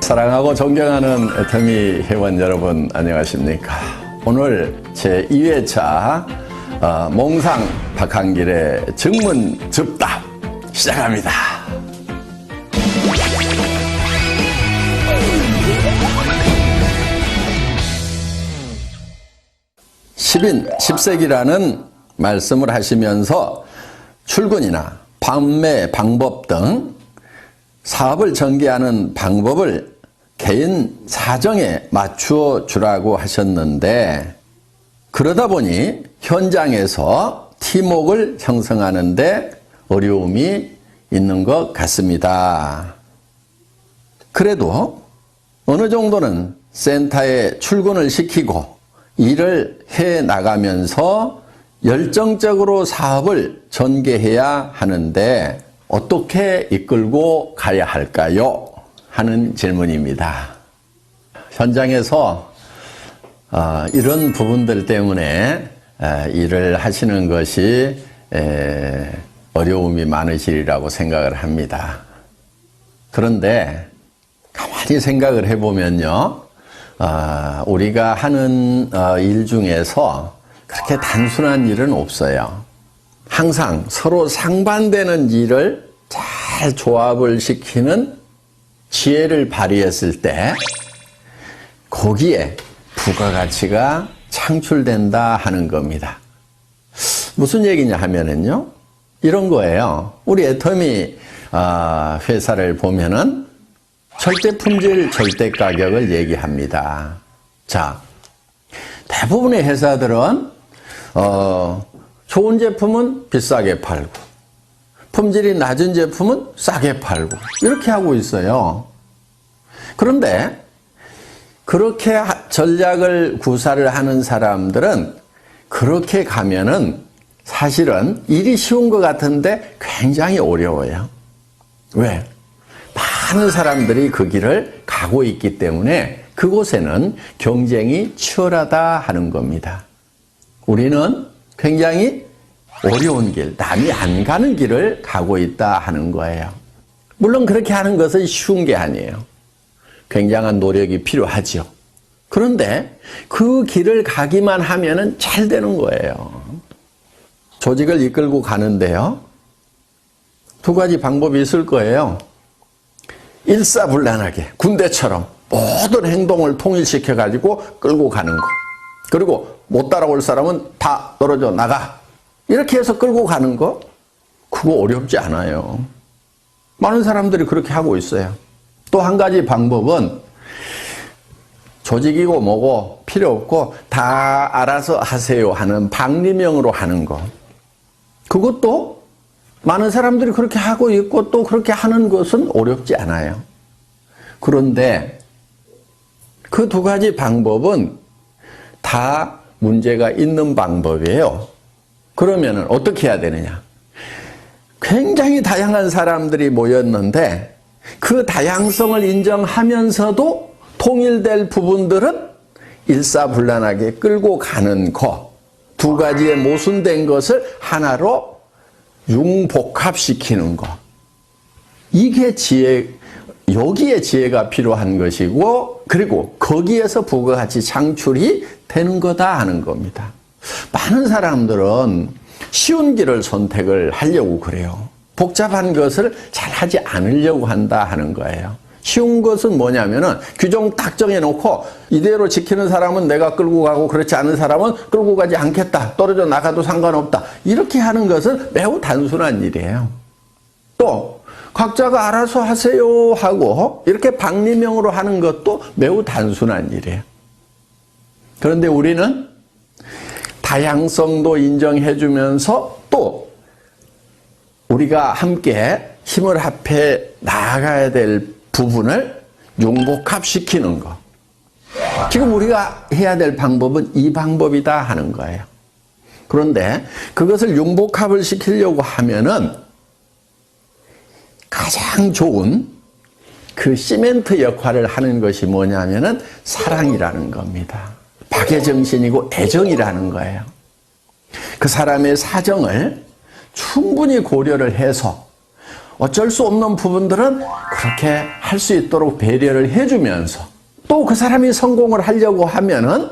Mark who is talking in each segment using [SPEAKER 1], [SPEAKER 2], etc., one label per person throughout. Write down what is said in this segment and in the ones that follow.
[SPEAKER 1] 사랑하고 존경하는 애터미 회원 여러분 안녕하십니까. 오늘 제2회차 몽상 박한길의 증문 즉답 시작합니다. 십인, 십세기라는 말씀을 하시면서 출근이나 판매 방법 등 사업을 전개하는 방법을 개인 사정에 맞추어 주라고 하셨는데, 그러다 보니 현장에서 팀워크를 형성하는 데 어려움이 있는 것 같습니다. 그래도 어느 정도는 센터에 출근을 시키고 일을 해 나가면서 열정적으로 사업을 전개해야 하는데 어떻게 이끌고 가야 할까요? 하는 질문입니다. 현장에서 이런 부분들 때문에 일을 하시는 것이 어려움이 많으시리라고 생각을 합니다. 그런데 가만히 생각을 해보면요, 우리가 하는 일 중에서 그렇게 단순한 일은 없어요. 항상 서로 상반되는 일을 잘 조합을 시키는 지혜를 발휘했을 때 거기에 부가가치가 창출된다 하는 겁니다. 무슨 얘기냐 하면은요, 이런 거예요. 우리 애터미 회사를 보면은 절대 품질, 절대 가격을 얘기합니다. 자, 대부분의 회사들은 좋은 제품은 비싸게 팔고 품질이 낮은 제품은 싸게 팔고 이렇게 하고 있어요. 그런데 그렇게 전략을 구사를 하는 사람들은 그렇게 가면은 사실은 일이 쉬운 것 같은데 굉장히 어려워요. 왜? 많은 사람들이 그 길을 가고 있기 때문에 그곳에는 경쟁이 치열하다 하는 겁니다. 우리는 굉장히 어려운 길, 남이 안 가는 길을 가고 있다 하는 거예요. 물론 그렇게 하는 것은 쉬운 게 아니에요. 굉장한 노력이 필요하죠. 그런데 그 길을 가기만 하면은 잘 되는 거예요. 조직을 이끌고 가는데요, 두 가지 방법이 있을 거예요. 일사불란하게 군대처럼 모든 행동을 통일시켜가지고 끌고 가는 거. 그리고 못 따라올 사람은 다 떨어져 나가. 이렇게 해서 끌고 가는 거, 그거 어렵지 않아요. 많은 사람들이 그렇게 하고 있어요. 또 한 가지 방법은 조직이고 뭐고 필요 없고 다 알아서 하세요 하는 방리명으로 하는 거. 그것도 많은 사람들이 그렇게 하고 있고 또 그렇게 하는 것은 어렵지 않아요. 그런데 그 두 가지 방법은 다 문제가 있는 방법이에요. 그러면은 어떻게 해야 되느냐? 굉장히 다양한 사람들이 모였는데 그 다양성을 인정하면서도 통일될 부분들은 일사불란하게 끌고 가는 거, 두 가지의 모순된 것을 하나로 융복합시키는 거. 이게 여기에 지혜가 필요한 것이고, 그리고 거기에서 부가가치 창출이 되는 거다 하는 겁니다. 많은 사람들은 쉬운 길을 선택을 하려고 그래요. 복잡한 것을 잘 하지 않으려고 한다 하는 거예요. 쉬운 것은 뭐냐면은 규정 딱 정해놓고 이대로 지키는 사람은 내가 끌고 가고 그렇지 않은 사람은 끌고 가지 않겠다. 떨어져 나가도 상관없다. 이렇게 하는 것은 매우 단순한 일이에요. 또 각자가 알아서 하세요 하고 이렇게 방리명으로 하는 것도 매우 단순한 일이에요. 그런데 우리는 다양성도 인정해주면서 또 우리가 함께 힘을 합해 나아가야 될 부분을 융복합시키는 거. 지금 우리가 해야 될 방법은 이 방법이다 하는 거예요. 그런데 그것을 융복합을 시키려고 하면은 가장 좋은 그 시멘트 역할을 하는 것이 뭐냐면은 사랑이라는 겁니다. 박애정신이고 애정이라는 거예요. 그 사람의 사정을 충분히 고려를 해서 어쩔 수 없는 부분들은 그렇게 할 수 있도록 배려를 해주면서 또 그 사람이 성공을 하려고 하면은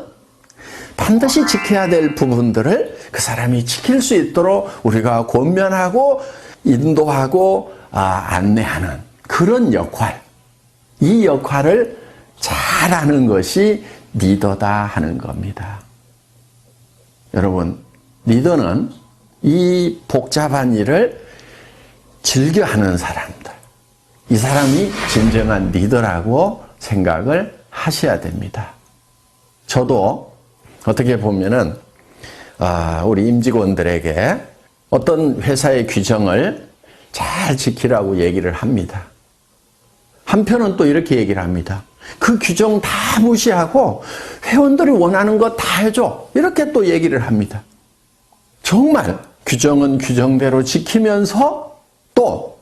[SPEAKER 1] 반드시 지켜야 될 부분들을 그 사람이 지킬 수 있도록 우리가 권면하고 인도하고 안내하는 그런 역할, 이 역할을 잘하는 것이 리더다 하는 겁니다. 여러분, 리더는 이 복잡한 일을 즐겨하는 사람들, 이 사람이 진정한 리더라고 생각을 하셔야 됩니다. 저도 어떻게 보면은 우리 임직원들에게 어떤 회사의 규정을 잘 지키라고 얘기를 합니다. 한편은 또 이렇게 얘기를 합니다. 그 규정 다 무시하고 회원들이 원하는 거 다 해줘. 이렇게 또 얘기를 합니다. 정말 규정은 규정대로 지키면서 또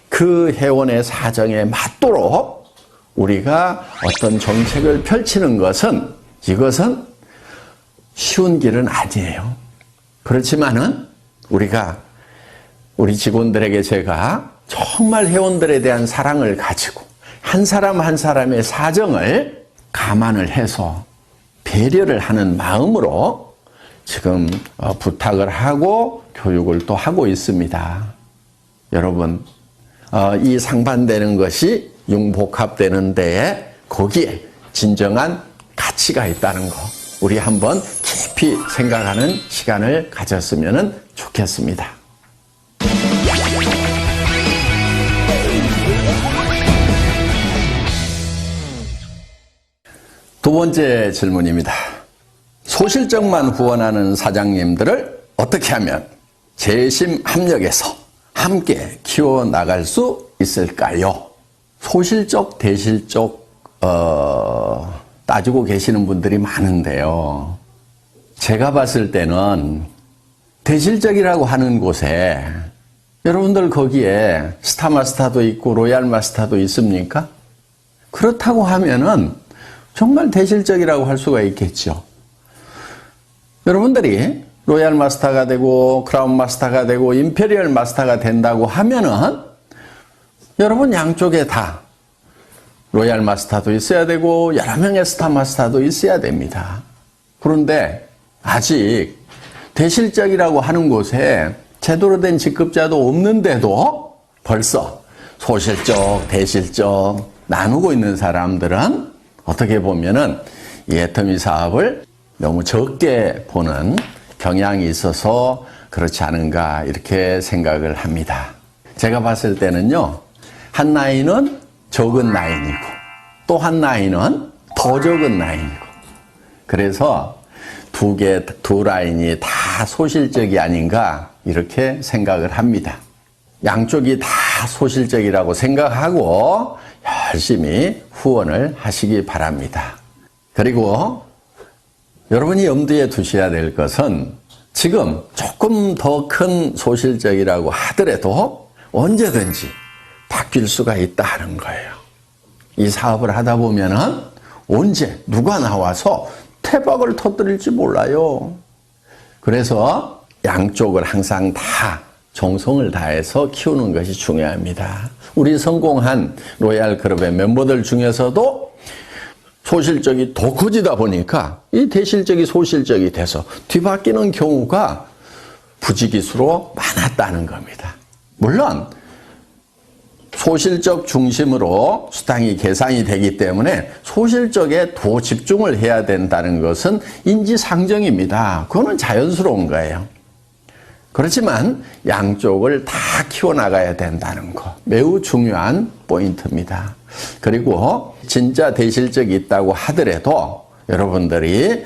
[SPEAKER 1] 그 회원의 사정에 맞도록 우리가 어떤 정책을 펼치는 것은 이것은 쉬운 길은 아니에요. 그렇지만은 우리 직원들에게 제가 정말 회원들에 대한 사랑을 가지고 한 사람 한 사람의 사정을 감안을 해서 배려를 하는 마음으로 지금 부탁을 하고 교육을 또 하고 있습니다. 여러분, 이 상반되는 것이 융복합되는 데에 거기에 진정한 가치가 있다는 거 우리 한번 깊이 생각하는 시간을 가졌으면 좋겠습니다. 두 번째 질문입니다. 소실적만 후원하는 사장님들을 어떻게 하면 재심 합력해서 함께 키워나갈 수 있을까요? 소실적, 대실적 따지고 계시는 분들이 많은데요. 제가 봤을 때는 대실적이라고 하는 곳에 여러분들 거기에 스타마스터도 있고 로얄마스터도 있습니까? 그렇다고 하면은 정말 대실적이라고 할 수가 있겠죠. 여러분들이 로얄 마스터가 되고 크라운 마스터가 되고 임페리얼 마스터가 된다고 하면은 여러분 양쪽에 다 로얄 마스터도 있어야 되고 여러 명의 스타 마스터도 있어야 됩니다. 그런데 아직 대실적이라고 하는 곳에 제대로 된 직급자도 없는데도 벌써 소실적, 대실적 나누고 있는 사람들은 어떻게 보면은 이 애터미 사업을 너무 적게 보는 경향이 있어서 그렇지 않은가 이렇게 생각을 합니다. 제가 봤을 때는요, 한 라인은 적은 라인이고 또 한 라인은 더 적은 라인이고 그래서 두 라인이 다 소실적이 아닌가 이렇게 생각을 합니다. 양쪽이 다 소실적이라고 생각하고 열심히 후원을 하시기 바랍니다. 그리고 여러분이 염두에 두셔야 될 것은 지금 조금 더 큰 소실적이라고 하더라도 언제든지 바뀔 수가 있다는 거예요. 이 사업을 하다 보면은 언제 누가 나와서 태박을 터뜨릴지 몰라요. 그래서 양쪽을 항상 다 정성을 다해서 키우는 것이 중요합니다. 우리 성공한 로얄 그룹의 멤버들 중에서도 소실적이 더 커지다 보니까 이 대실적이 소실적이 돼서 뒤바뀌는 경우가 부지기수로 많았다는 겁니다. 물론 소실적 중심으로 수당이 계산이 되기 때문에 소실적에 더 집중을 해야 된다는 것은 인지상정입니다. 그거는 자연스러운 거예요. 그렇지만 양쪽을 다 키워나가야 된다는 거 매우 중요한 포인트입니다. 그리고 진짜 대실적이 있다고 하더라도 여러분들이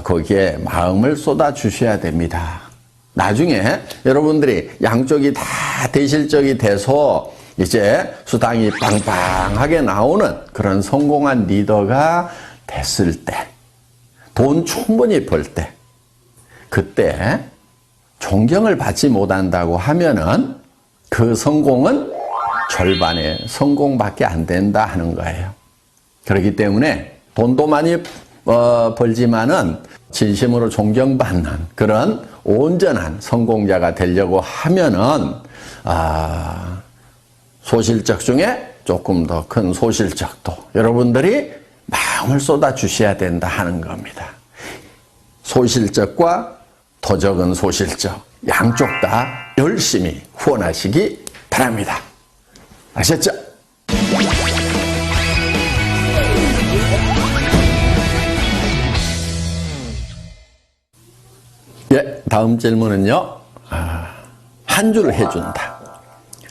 [SPEAKER 1] 거기에 마음을 쏟아주셔야 됩니다. 나중에 여러분들이 양쪽이 다 대실적이 돼서 이제 수당이 빵빵하게 나오는 그런 성공한 리더가 됐을 때, 돈 충분히 벌 때, 그때 존경을 받지 못한다고 하면은 그 성공은 절반의 성공밖에 안 된다 하는 거예요. 그렇기 때문에 돈도 많이 벌지만은 진심으로 존경받는 그런 온전한 성공자가 되려고 하면은 소실적 중에 조금 더 큰 소실적도 여러분들이 마음을 쏟아 주셔야 된다 하는 겁니다. 소실적과 더 적은 소실적 양쪽 다 열심히 후원하시기 바랍니다. 아셨죠? 예, 다음 질문은요. 한 줄 해준다.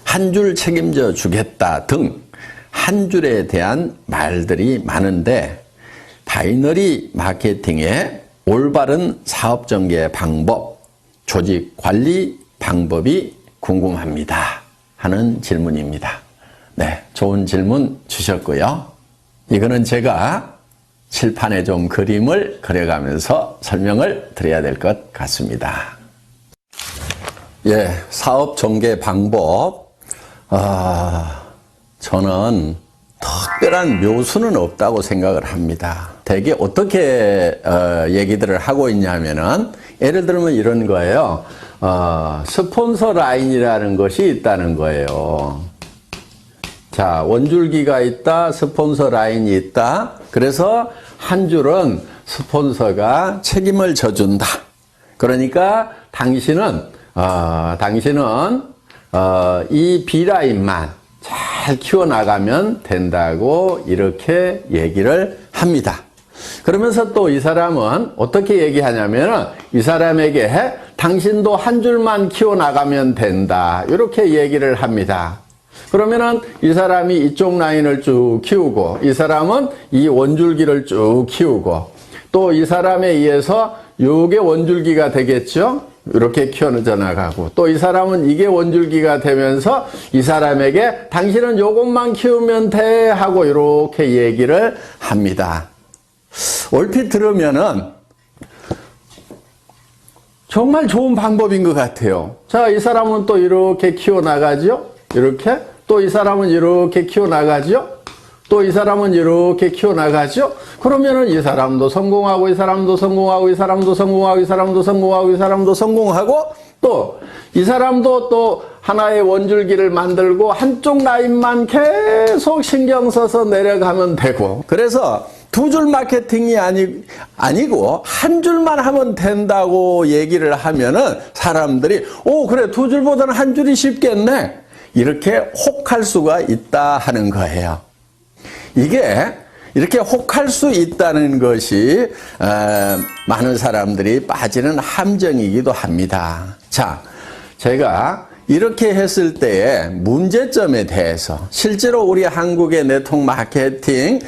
[SPEAKER 1] 한 줄 책임져 주겠다 등 한 줄에 대한 말들이 많은데 바이너리 마케팅의 올바른 사업 전개 방법, 조직 관리 방법이 궁금합니다 하는 질문입니다. 네, 좋은 질문 주셨고요. 이거는 제가 칠판에 좀 그림을 그려가면서 설명을 드려야 될 것 같습니다. 예, 사업 전개 방법. 저는 특별한 묘수는 없다고 생각을 합니다. 대개 어떻게 얘기들을 하고 있냐면은 예를 들면 이런 거예요. 스폰서 라인이라는 것이 있다는 거예요. 자, 원줄기가 있다, 스폰서 라인이 있다. 그래서 한 줄은 스폰서가 책임을 져준다. 그러니까 당신은 이 B라인만 잘 키워나가면 된다고 이렇게 얘기를 합니다. 그러면서 또 이 사람은 어떻게 얘기하냐면 이 사람에게 당신도 한 줄만 키워나가면 된다. 이렇게 얘기를 합니다. 그러면은 이 사람이 이쪽 라인을 쭉 키우고 이 사람은 이 원줄기를 쭉 키우고 또 이 사람에 의해서 요게 원줄기가 되겠죠? 이렇게 키워져 나가고 또 이 사람은 이게 원줄기가 되면서 이 사람에게 당신은 요것만 키우면 돼 하고 이렇게 얘기를 합니다. 얼핏 들으면은 정말 좋은 방법인 것 같아요. 자, 이 사람은 또 이렇게 키워나가죠? 이렇게. 또 이 사람은 이렇게 키워나가죠? 또 이 사람은 이렇게 키워나가죠? 그러면은 이 사람도 성공하고, 이 사람도 성공하고, 이 사람도 성공하고, 이 사람도 성공하고, 이 사람도 성공하고, 또 이 사람도 또 하나의 원줄기를 만들고 한쪽 라인만 계속 신경 써서 내려가면 되고. 그래서 두 줄 마케팅이 아니고 한 줄만 하면 된다고 얘기를 하면은 사람들이 그래, 두 줄보다는 한 줄이 쉽겠네. 이렇게 혹할 수가 있다 하는 거예요. 이게 이렇게 혹할 수 있다는 것이 많은 사람들이 빠지는 함정이기도 합니다. 자, 제가 이렇게 했을 때의 문제점에 대해서 실제로 우리 한국의 네트워크 마케팅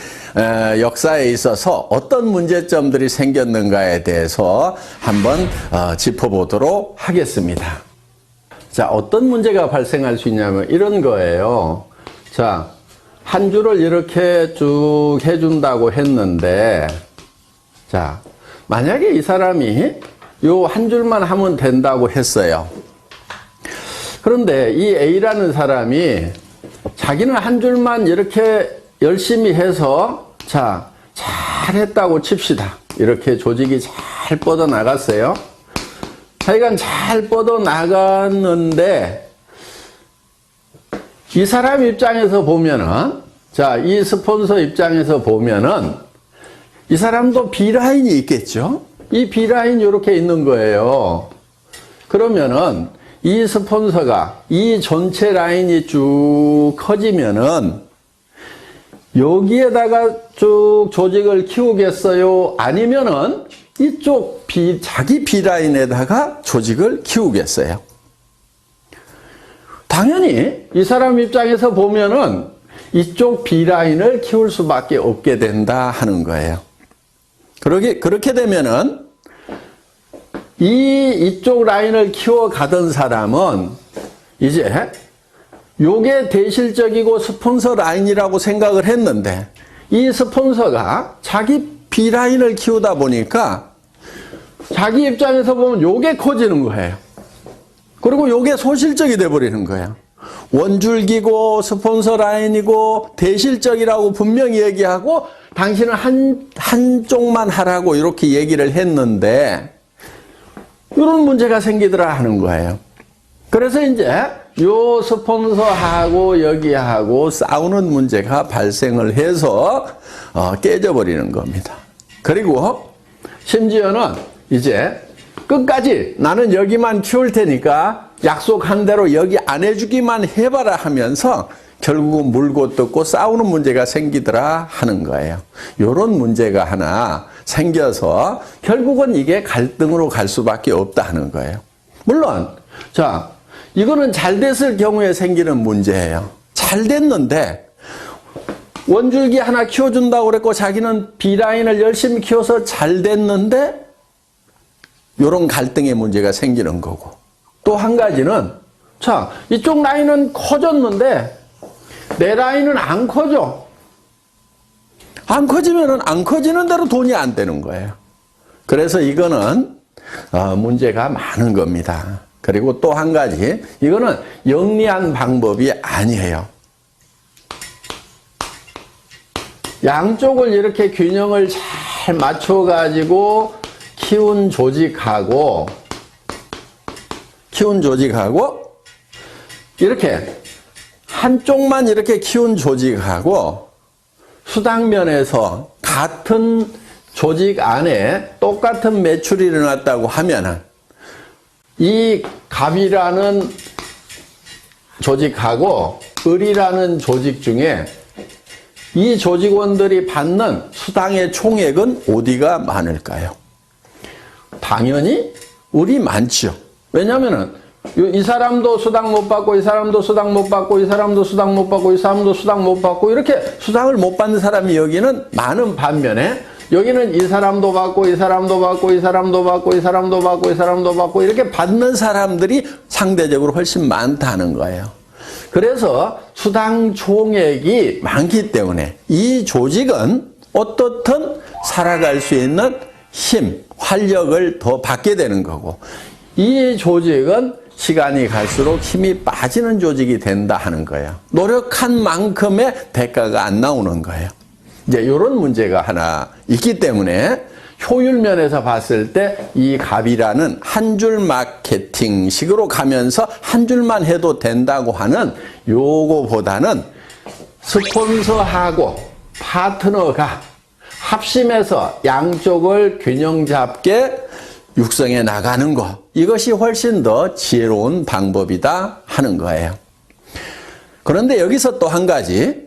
[SPEAKER 1] 역사에 있어서 어떤 문제점들이 생겼는가에 대해서 한번 짚어보도록 하겠습니다. 자, 어떤 문제가 발생할 수 있냐면 이런 거예요. 자, 한 줄을 이렇게 쭉 해준다고 했는데, 자, 만약에 이 사람이 요 한 줄만 하면 된다고 했어요. 그런데 이 A라는 사람이 자기는 한 줄만 이렇게 열심히 해서, 자, 잘했다고 칩시다. 이렇게 조직이 잘 뻗어나갔어요. 하여간 잘 뻗어나갔는데, 이 사람 입장에서 보면은, 자, 이 스폰서 입장에서 보면은, 이 사람도 B라인이 있겠죠? 이 B라인이 이렇게 있는 거예요. 그러면은, 이 스폰서가 이 전체 라인이 쭉 커지면은, 여기에다가 쭉 조직을 키우겠어요? 아니면은, 이쪽 자기 B라인에다가 조직을 키우겠어요? 당연히 이 사람 입장에서 보면은 이쪽 B라인을 키울 수밖에 없게 된다 하는 거예요. 그렇게 되면은 이쪽 라인을 키워가던 사람은 이제 요게 대실적이고 스폰서 라인이라고 생각을 했는데 이 스폰서가 자기 B라인을 키우다 보니까 자기 입장에서 보면 요게 커지는 거예요. 그리고 요게 소실적이 돼버리는 거예요. 원줄기고 스폰서 라인이고 대실적이라고 분명히 얘기하고 당신은 한쪽만 하라고 이렇게 얘기를 했는데 이런 문제가 생기더라 하는 거예요. 그래서 이제 요 스폰서하고 여기하고 싸우는 문제가 발생을 해서 깨져버리는 겁니다. 그리고 심지어는 이제 끝까지 나는 여기만 키울 테니까 약속한 대로 여기 안 해주기만 해봐라 하면서 결국은 물고 뜯고 싸우는 문제가 생기더라 하는 거예요. 이런 문제가 하나 생겨서 결국은 이게 갈등으로 갈 수밖에 없다 하는 거예요. 물론 자, 이거는 잘 됐을 경우에 생기는 문제예요. 잘 됐는데 원줄기 하나 키워준다고 그랬고 자기는 B라인을 열심히 키워서 잘 됐는데 이런 갈등의 문제가 생기는 거고, 또 한 가지는 자, 이쪽 라인은 커졌는데 내 라인은 안 커져. 안 커지면은 안 커지는 대로 돈이 안 되는 거예요. 그래서 이거는 문제가 많은 겁니다. 그리고 또 한 가지, 이거는 영리한 방법이 아니에요. 양쪽을 이렇게 균형을 잘 맞춰가지고 키운 조직하고 이렇게 한쪽만 이렇게 키운 조직하고 수당면에서 같은 조직 안에 똑같은 매출이 일어났다고 하면은 이 갑이라는 조직하고 을이라는 조직 중에 이 조직원들이 받는 수당의 총액은 어디가 많을까요? 당연히 을이 많죠. 왜냐하면은 이 사람도 수당 못 받고 이 사람도 수당 못 받고 이 사람도 수당 못 받고 이 사람도 수당 못 받고 이렇게 수당을 못 받는 사람이 여기는 많은 반면에 여기는 이 사람도 받고 이 사람도 받고 이 사람도 받고 이 사람도 받고 이 사람도 받고 이렇게 받는 사람들이 상대적으로 훨씬 많다는 거예요. 그래서 수당 총액이 많기 때문에 이 조직은 어떻든 살아갈 수 있는 힘, 활력을 더 받게 되는 거고, 이 조직은 시간이 갈수록 힘이 빠지는 조직이 된다 하는 거예요. 노력한 만큼의 대가가 안 나오는 거예요. 이제 이런 문제가 하나 있기 때문에 효율 면에서 봤을 때 이 갑이라는 한 줄 마케팅식으로 가면서 한 줄만 해도 된다고 하는 요거보다는 스폰서하고 파트너가 합심해서 양쪽을 균형 잡게 육성해 나가는 것, 이것이 훨씬 더 지혜로운 방법이다 하는 거예요. 그런데 여기서 또 한 가지,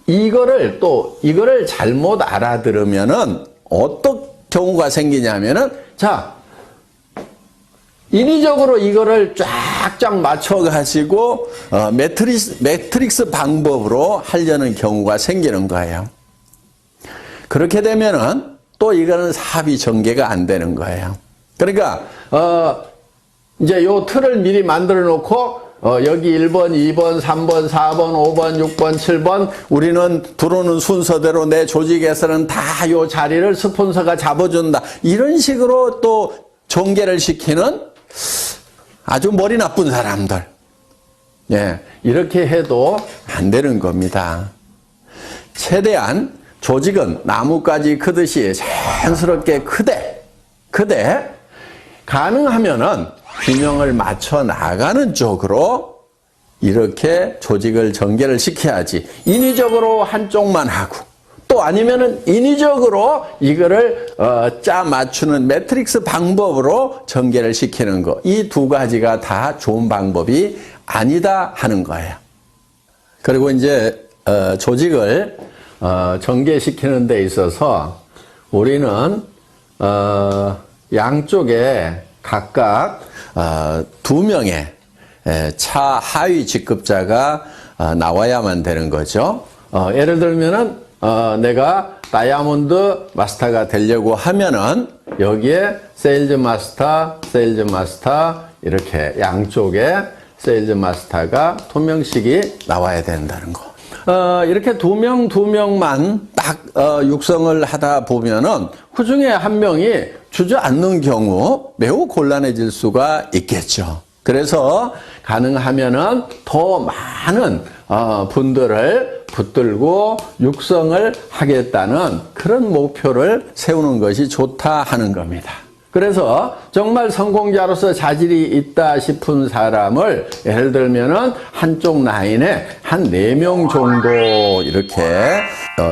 [SPEAKER 1] 이거를 잘못 알아들으면은 어떤 경우가 생기냐면은, 자, 인위적으로 이거를 쫙쫙 맞춰가지고, 매트릭스 방법으로 하려는 경우가 생기는 거예요. 그렇게 되면은 또 이거는 사업이 전개가 안 되는 거예요. 그러니까, 이제 요 틀을 미리 만들어 놓고, 여기 1번, 2번, 3번, 4번, 5번, 6번, 7번 우리는 들어오는 순서대로 내 조직에서는 다 요 자리를 스폰서가 잡아준다. 이런 식으로 또 전개를 시키는 아주 머리 나쁜 사람들. 예, 이렇게 해도 안 되는 겁니다. 최대한 조직은 나뭇가지 크듯이 자연스럽게 크되 가능하면은 균형을 맞춰 나가는 쪽으로 이렇게 조직을 전개를 시켜야지, 인위적으로 한쪽만 하고 또 아니면은 인위적으로 이거를 짜 맞추는 매트릭스 방법으로 전개를 시키는 거, 이 두 가지가 다 좋은 방법이 아니다 하는 거예요. 그리고 이제 조직을 전개시키는 데 있어서 우리는 양쪽에 각각 2명의 차하위 직급자가 나와야만 되는 거죠. 예를 들면은 내가 다이아몬드 마스터가 되려고 하면은 여기에 세일즈 마스터 이렇게 양쪽에 세일즈 마스터가 2명씩이 나와야 된다는 거. 이렇게 2명만 딱 육성을 하다 보면은 그 중에 한 명이 주저앉는 경우 매우 곤란해질 수가 있겠죠. 그래서 가능하면은 더 많은 분들을 붙들고 육성을 하겠다는 그런 목표를 세우는 것이 좋다 하는 겁니다. 그래서 정말 성공자로서 자질이 있다 싶은 사람을 예를 들면은 한쪽 라인에 한 4명 정도 이렇게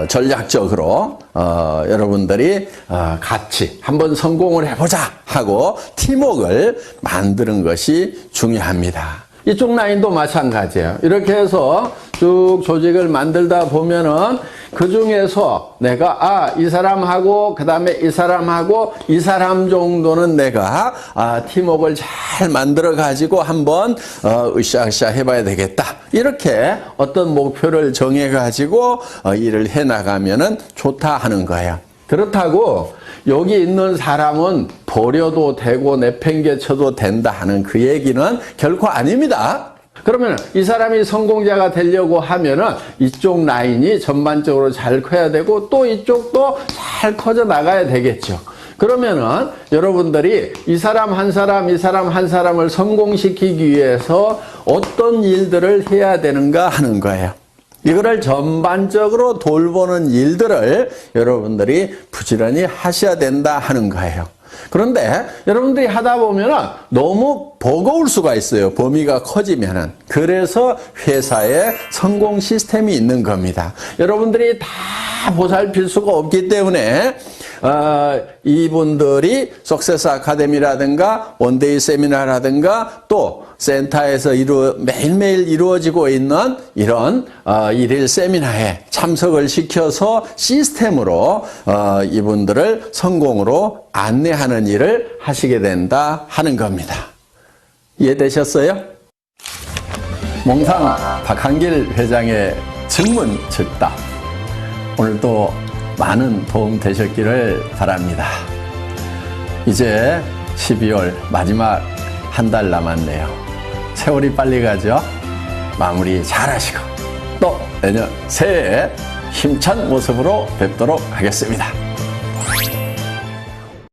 [SPEAKER 1] 전략적으로 여러분들이 같이 한번 성공을 해보자 하고 팀워크를 만드는 것이 중요합니다. 이쪽 라인도 마찬가지예요. 이렇게 해서 쭉 조직을 만들다 보면은 그 중에서 내가 이 사람하고 그 다음에 이 사람하고 이 사람 정도는 내가 팀워크를 잘 만들어 가지고 한번 으쌰으쌰 해봐야 되겠다. 이렇게 어떤 목표를 정해 가지고 일을 해 나가면은 좋다 하는 거예요. 그렇다고 여기 있는 사람은 버려도 되고 내팽개쳐도 된다 하는 그 얘기는 결코 아닙니다. 그러면 이 사람이 성공자가 되려고 하면은 이쪽 라인이 전반적으로 잘 커야 되고 또 이쪽도 잘 커져 나가야 되겠죠. 그러면은 여러분들이 이 사람 한 사람, 이 사람 한 사람을 성공시키기 위해서 어떤 일들을 해야 되는가 하는 거예요. 이거를 전반적으로 돌보는 일들을 여러분들이 부지런히 하셔야 된다 하는 거예요. 그런데 여러분들이 하다 보면 너무 버거울 수가 있어요. 범위가 커지면은. 그래서 회사에 성공 시스템이 있는 겁니다. 여러분들이 다 보살필 수가 없기 때문에 이분들이 석세스 아카데미라든가 원데이 세미나라든가 또 센터에서 매일매일 이루어지고 있는 이런 일일 세미나에 참석을 시켜서 시스템으로 이분들을 성공으로 안내하는 일을 하시게 된다 하는 겁니다. 이해되셨어요? 몽상 박한길 회장의 증문 즉답. 오늘도 많은 도움 되셨기를 바랍니다. 이제 12월 마지막 한 달 남았네요. 세월이 빨리 가죠? 마무리 잘 하시고 또 내년 새해에 힘찬 모습으로 뵙도록 하겠습니다.